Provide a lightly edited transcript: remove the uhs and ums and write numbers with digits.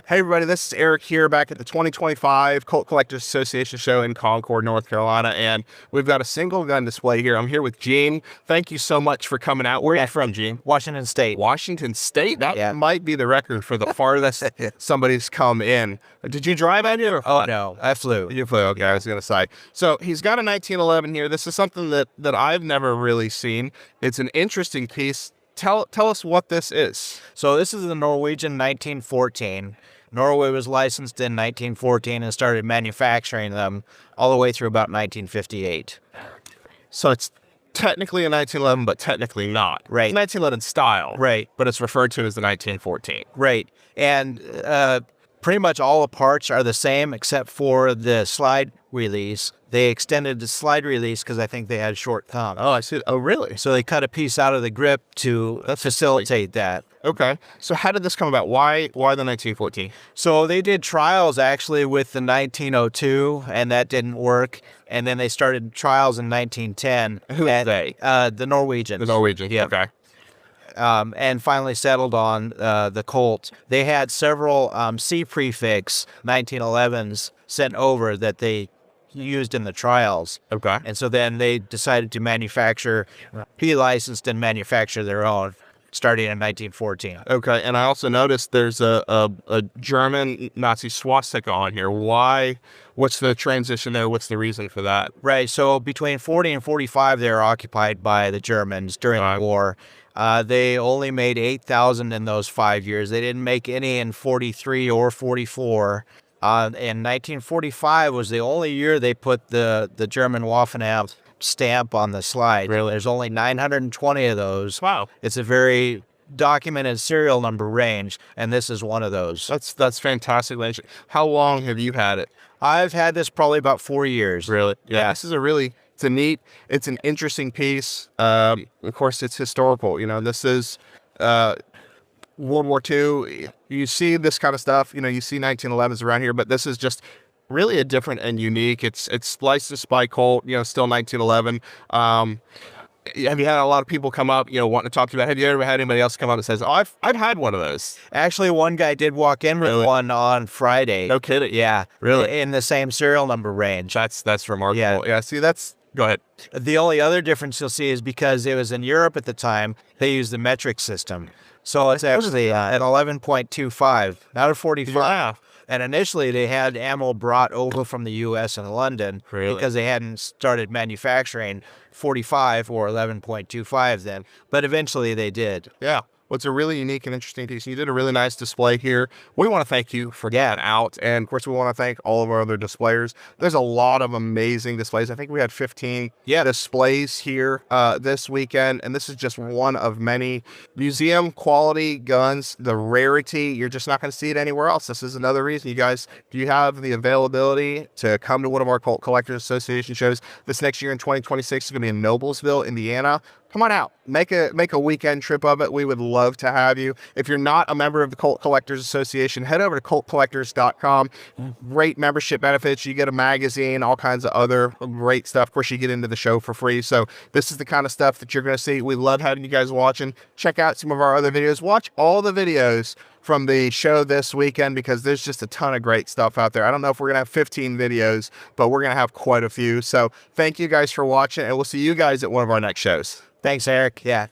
Hey everybody, this is Eric here back at the 2025 Colt Collectors Association Show in Concord, North Carolina, and we've got a single gun display here. I'm here with Gene. Thank you so much for coming out. Where are you from, Gene? Washington State. Washington State? That might be the record for the farthest somebody's come in. Did you drive out here? Oh, no, I flew. You flew, okay, I was going to say. So he's got a 1911 here. This is something that I've never really seen. It's an interesting piece. Tell us what this is. So this is the Norwegian 1914. Norway was licensed in 1914 and started manufacturing them all the way through about 1958. So it's technically a 1911, but technically not. Right. It's 1911 style. Right. But it's referred to as the 1914. Right. And pretty much all the parts are the same except for the slide release. They extended the slide release because I think they had short thumb. Oh, I see. Oh, really? So they cut a piece out of the grip to facilitate that. Okay. So how did this come about? Why the 1914? So they did trials actually with the 1902, and that didn't work. And then they started trials in 1910. Who are they? The Norwegians. The Norwegians. Yeah. Okay. And finally settled on the Colt. They had several C prefix 1911s sent over that they used in the trials. Okay. And so then they decided to manufacture, be licensed and manufacture their own, starting in 1914. Okay. And I also noticed there's a German Nazi swastika on here. Why? What's the transition there? What's the reason for that? Right. So between 40 and 45, they were occupied by the Germans during the war. They only made 8,000 in those 5 years. They didn't make any in 43 or 44. In 1945 was the only year they put the German Waffen-Amt stamp on the slide. Really? There's only 920 of those. Wow. It's a very documented serial number range, and this is one of those. That's fantastic. How long have you had it? I've had this probably about 4 years. Really? Yeah. This is it's an interesting piece. Of course, it's historical. You know, this is World War II. You see this kind of stuff. You know, you see 1911s around here, but this is just really a different and unique. It's licensed by Colt. You know, still 1911. Have you had a lot of people come up, wanting to talk to you about? Have you ever had anybody else come up and says, "Oh, I've had one of those"? Actually, one guy did walk in with one on Friday. No kidding. Yeah, really, in the same serial number range. That's remarkable. Yeah. See, go ahead. The only other difference you'll see is because it was in Europe at the time, they used the metric system. So it's actually at 11.25, not a 45. Wow. And initially they had ammo brought over from the U.S. and London because they hadn't started manufacturing 45 or 11.25 then. But eventually they did. Yeah. Well, it's a really unique and interesting piece. You did a really nice display here. We want to thank you for getting out. And, of course, we want to thank all of our other displayers. There's a lot of amazing displays. I think we had 15 displays here this weekend. And this is just one of many museum quality guns. The rarity, you're just not going to see it anywhere else. This is another reason, you guys, if you have the availability to come to one of our Colt Collectors Association shows this next year in 2026, it's going to be in Noblesville, Indiana. Come on out. Make a weekend trip of it. We would love to have you. If you're not a member of the Colt Collectors Association, head over to coltcollectors.com. Great membership benefits. You get a magazine, all kinds of other great stuff. Of course, you get into the show for free. So this is the kind of stuff that you're going to see. We love having you guys watching. Check out some of our other videos. Watch all the videos from the show this weekend because there's just a ton of great stuff out there. I don't know if we're going to have 15 videos, but we're going to have quite a few. So thank you guys for watching, and we'll see you guys at one of our next shows. Thanks, Eric. Yeah.